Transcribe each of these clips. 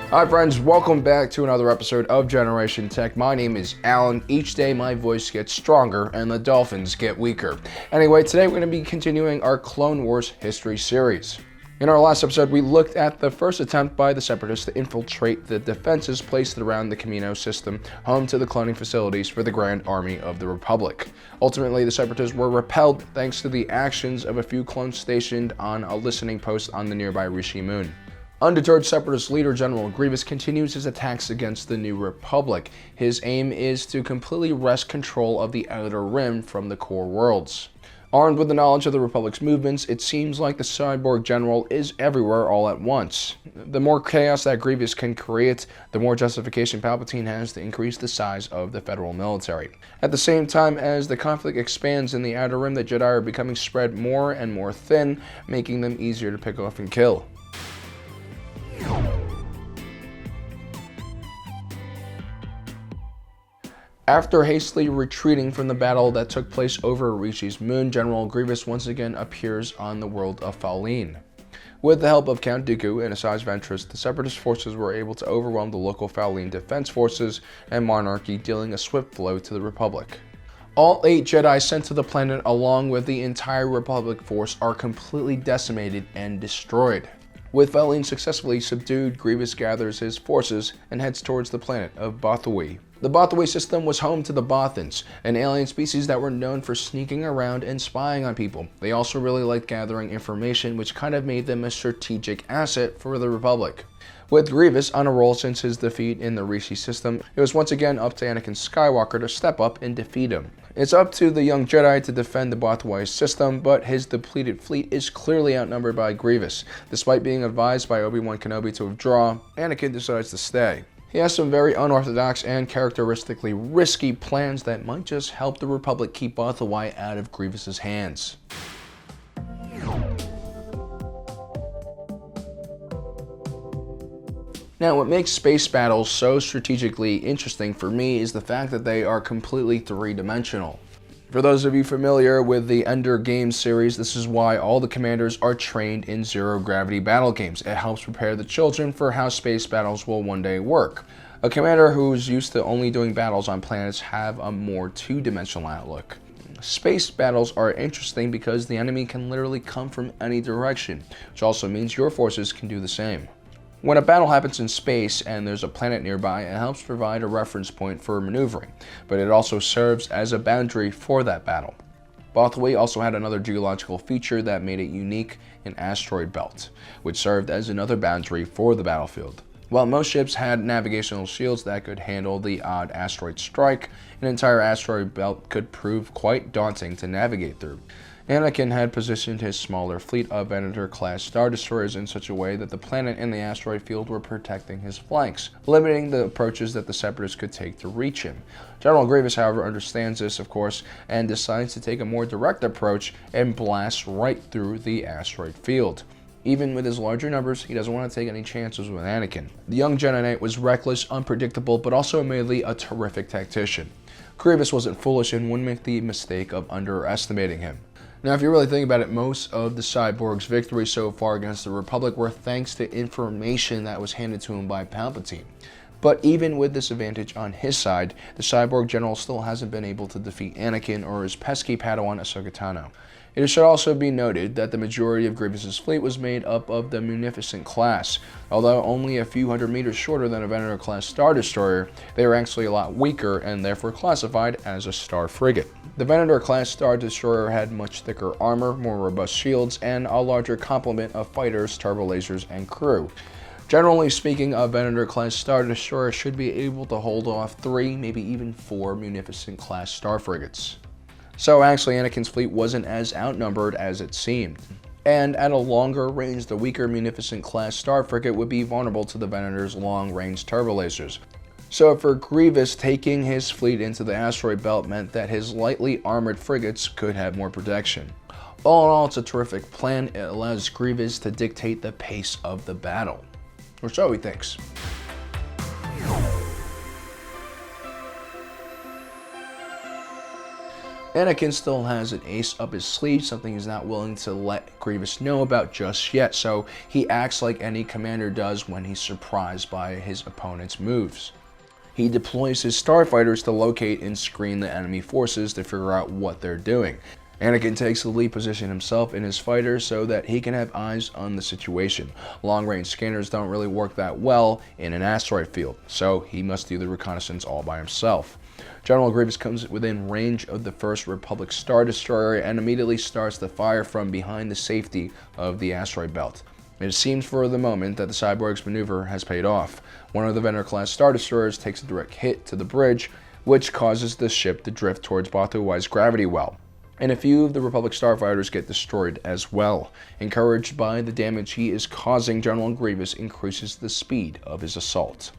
Hi friends, welcome back to another episode of Generation Tech. My name is Alan. Each day my voice gets stronger and the dolphins get weaker. Anyway, today we're going to be continuing our Clone Wars history series. In our last episode, we looked at the first attempt by the Separatists to infiltrate the defenses placed around the Camino system, home to the cloning facilities for the Grand Army of the Republic. Ultimately, the Separatists were repelled thanks to the actions of a few clones stationed on a listening post on the nearby Rishi Moon. Undeterred Separatist leader General Grievous continues his attacks against the New Republic. His aim is to completely wrest control of the Outer Rim from the core worlds. Armed with the knowledge of the Republic's movements, it seems like the cyborg general is everywhere all at once. The more chaos that Grievous can create, the more justification Palpatine has to increase the size of the federal military. At the same time as the conflict expands in the Outer Rim, the Jedi are becoming spread more and more thin, making them easier to pick off and kill. After hastily retreating from the battle that took place over Rishi's moon, General Grievous once again appears on the world of Falleen. With the help of Count Dooku and Asajj Ventress, the Separatist forces were able to overwhelm the local Falleen defense forces and monarchy, dealing a swift blow to the Republic. All 8 Jedi sent to the planet along with the entire Republic force are completely decimated and destroyed. With Falleen successfully subdued, Grievous gathers his forces and heads towards the planet of Bothawui. The Bothawui system was home to the Bothans, an alien species that were known for sneaking around and spying on people. They also really liked gathering information, which kind of made them a strategic asset for the Republic. With Grievous on a roll since his defeat in the Rishi system, it was once again up to Anakin Skywalker to step up and defeat him. It's up to the young Jedi to defend the Bothawui system, but his depleted fleet is clearly outnumbered by Grievous. Despite being advised by Obi-Wan Kenobi to withdraw, Anakin decides to stay. He has some very unorthodox and characteristically risky plans that might just help the Republic keep Bothawui out of Grievous's hands. Now, what makes space battles so strategically interesting for me is the fact that they are completely three-dimensional. For those of you familiar with the Ender Games series, this is why all the commanders are trained in zero-gravity battle games. It helps prepare the children for how space battles will one day work. A commander who's used to only doing battles on planets have a more two-dimensional outlook. Space battles are interesting because the enemy can literally come from any direction, which also means your forces can do the same. When a battle happens in space and there's a planet nearby, it helps provide a reference point for maneuvering, but it also serves as a boundary for that battle. Bothawui also had another geological feature that made it unique, an asteroid belt, which served as another boundary for the battlefield. While most ships had navigational shields that could handle the odd asteroid strike, an entire asteroid belt could prove quite daunting to navigate through. Anakin had positioned his smaller fleet of Venator-class Star Destroyers in such a way that the planet and the asteroid field were protecting his flanks, limiting the approaches that the Separatists could take to reach him. General Grievous, however, understands this, of course, and decides to take a more direct approach and blast right through the asteroid field. Even with his larger numbers, he doesn't want to take any chances with Anakin. The young Jedi Knight was reckless, unpredictable, but also admittedly a terrific tactician. Grievous wasn't foolish and wouldn't make the mistake of underestimating him. Now, if you really think about it, most of the cyborg's victories so far against the Republic were thanks to information that was handed to him by Palpatine. But even with this advantage on his side, the cyborg general still hasn't been able to defeat Anakin or his pesky Padawan Ahsoka Tano. It should also be noted that the majority of Grievous's fleet was made up of the Munificent class. Although only a few hundred meters shorter than a Venator-class Star Destroyer, they were actually a lot weaker and therefore classified as a Star Frigate. The Venator-class Star Destroyer had much thicker armor, more robust shields, and a larger complement of fighters, turbo lasers, and crew. Generally speaking, a Venator-class Star Destroyer should be able to hold off 3, maybe even 4 Munificent-class Star Frigates. So actually, Anakin's fleet wasn't as outnumbered as it seemed. And at a longer range, the weaker Munificent-class Star Frigate would be vulnerable to the Venator's long-range turbo lasers. So for Grievous, taking his fleet into the asteroid belt meant that his lightly armored frigates could have more protection. All in all, it's a terrific plan. It allows Grievous to dictate the pace of the battle. Or so he thinks. Anakin still has an ace up his sleeve, something he's not willing to let Grievous know about just yet, so he acts like any commander does when he's surprised by his opponent's moves. He deploys his starfighters to locate and screen the enemy forces to figure out what they're doing. Anakin takes the lead position himself in his fighters so that he can have eyes on the situation. Long-range scanners don't really work that well in an asteroid field, so he must do the reconnaissance all by himself. General Grievous comes within range of the First Republic Star Destroyer and immediately starts the fire from behind the safety of the asteroid belt. It seems for the moment that the cyborg's maneuver has paid off. One of the Venator-class Star Destroyers takes a direct hit to the bridge, which causes the ship to drift towards Bothawui's gravity well. And a few of the Republic starfighters get destroyed as well. Encouraged by the damage he is causing, General Grievous increases the speed of his assault,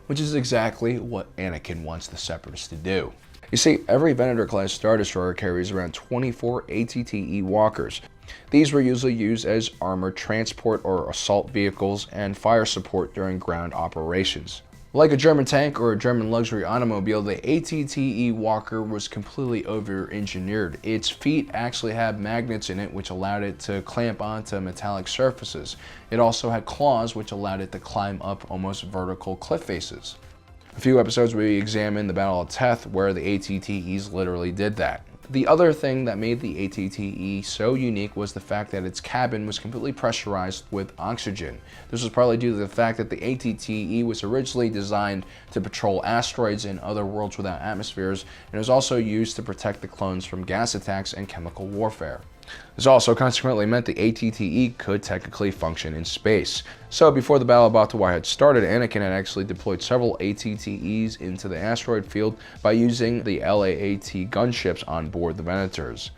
which is exactly what Anakin wants the Separatists to do. You see, every Venator-class Star Destroyer carries around 24 ATTE walkers. These were usually used as armored transport or assault vehicles and fire support during ground operations. Like a German tank or a German luxury automobile, the ATTE Walker was completely over-engineered. Its feet actually had magnets in it which allowed it to clamp onto metallic surfaces. It also had claws which allowed it to climb up almost vertical cliff faces. A few episodes we examined the Battle of Teth where the ATTEs literally did that. The other thing that made the ATTE so unique was the fact that its cabin was completely pressurized with oxygen. This was partly due to the fact that the ATTE was originally designed to patrol asteroids and other worlds without atmospheres, and it was also used to protect the clones from gas attacks and chemical warfare. This also consequently meant the ATTE could technically function in space. So before the Battle of Bothawui had started, Anakin had actually deployed several ATTEs into the asteroid field by using the LAAT gunships on board the Venators.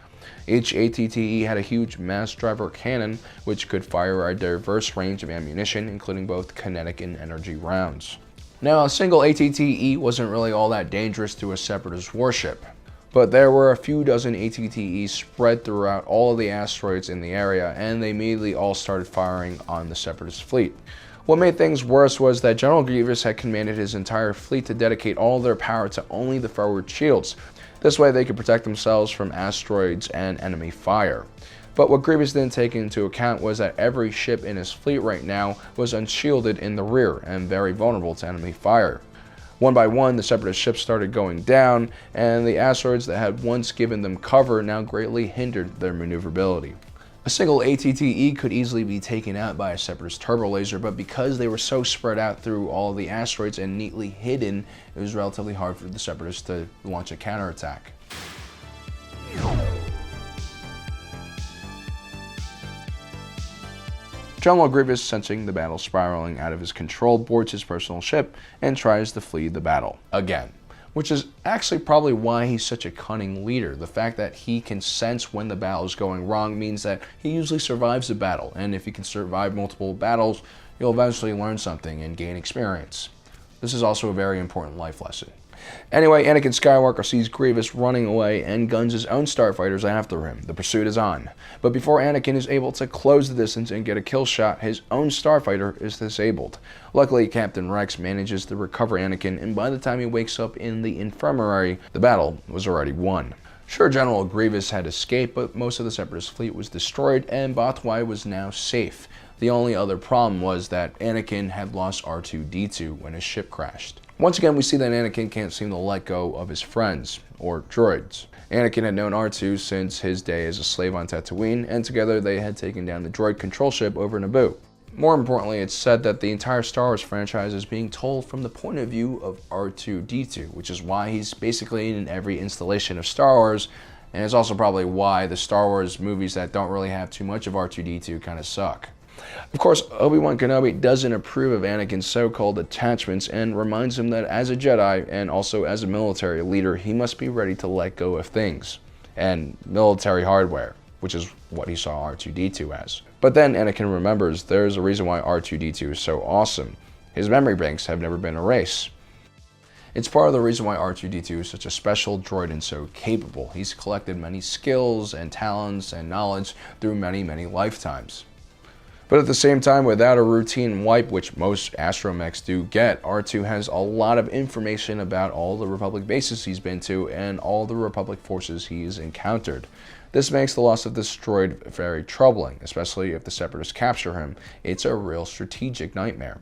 Each ATTE had a huge mass driver cannon which could fire a diverse range of ammunition, including both kinetic and energy rounds. Now, a single ATTE wasn't really all that dangerous to a Separatist warship, but there were a few dozen ATTEs spread throughout all of the asteroids in the area, and they immediately all started firing on the Separatist fleet. What made things worse was that General Grievous had commanded his entire fleet to dedicate all their power to only the forward shields. This way they could protect themselves from asteroids and enemy fire. But what Grievous didn't take into account was that every ship in his fleet right now was unshielded in the rear and very vulnerable to enemy fire. One by one, the Separatist ships started going down, and the asteroids that had once given them cover now greatly hindered their maneuverability. A single ATTE could easily be taken out by a Separatist turbo laser, but because they were so spread out through all of the asteroids and neatly hidden, it was relatively hard for the Separatists to launch a counterattack. General Grievous, sensing the battle spiraling out of his control, boards his personal ship and tries to flee the battle again, which is actually probably why he's such a cunning leader. The fact that he can sense when the battle is going wrong means that he usually survives a battle, and if he can survive multiple battles, you'll eventually learn something and gain experience. This is also a very important life lesson. Anyway, Anakin Skywalker sees Grievous running away and guns his own starfighters after him. The pursuit is on. But before Anakin is able to close the distance and get a kill shot, his own starfighter is disabled. Luckily, Captain Rex manages to recover Anakin, and by the time he wakes up in the infirmary, the battle was already won. Sure, General Grievous had escaped, but most of the Separatist fleet was destroyed, and Bothawui was now safe. The only other problem was that Anakin had lost R2-D2 when his ship crashed. Once again, we see that Anakin can't seem to let go of his friends, or droids. Anakin had known R2 since his day as a slave on Tatooine, and together they had taken down the droid control ship over Naboo. More importantly, it's said that the entire Star Wars franchise is being told from the point of view of R2-D2, which is why he's basically in every installation of Star Wars, and it's also probably why the Star Wars movies that don't really have too much of R2-D2 kind of suck. Of course, Obi-Wan Kenobi doesn't approve of Anakin's so-called attachments and reminds him that as a Jedi and also as a military leader, he must be ready to let go of things and military hardware, which is what he saw R2-D2 as. But then Anakin remembers there's a reason why R2-D2 is so awesome. His memory banks have never been erased. It's part of the reason why R2-D2 is such a special droid and so capable. He's collected many skills and talents and knowledge through many, many lifetimes. But at the same time, without a routine wipe, which most astromechs do get, R2 has a lot of information about all the Republic bases he's been to and all the Republic forces he's encountered. This makes the loss of this droid very troubling, especially if the Separatists capture him. It's a real strategic nightmare.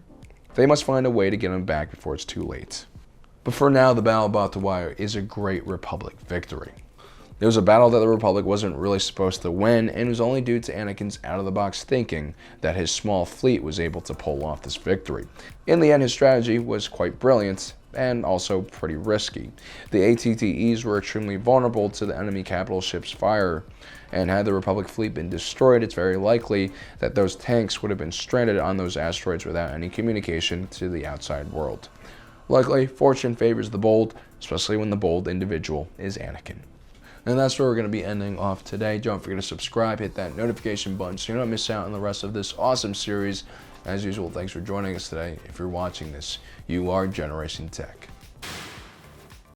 They must find a way to get him back before it's too late. But for now, the Battle of Bothawui is a great Republic victory. It was a battle that the Republic wasn't really supposed to win, and it was only due to Anakin's out-of-the-box thinking that his small fleet was able to pull off this victory. In the end, his strategy was quite brilliant, and also pretty risky. The ATTEs were extremely vulnerable to the enemy capital ship's fire, and had the Republic fleet been destroyed, it's very likely that those tanks would have been stranded on those asteroids without any communication to the outside world. Luckily, fortune favors the bold, especially when the bold individual is Anakin. And that's where we're going to be ending off today. Don't forget to subscribe, hit that notification button so you don't miss out on the rest of this awesome series. As usual, thanks for joining us today. If you're watching this, you are Generation Tech.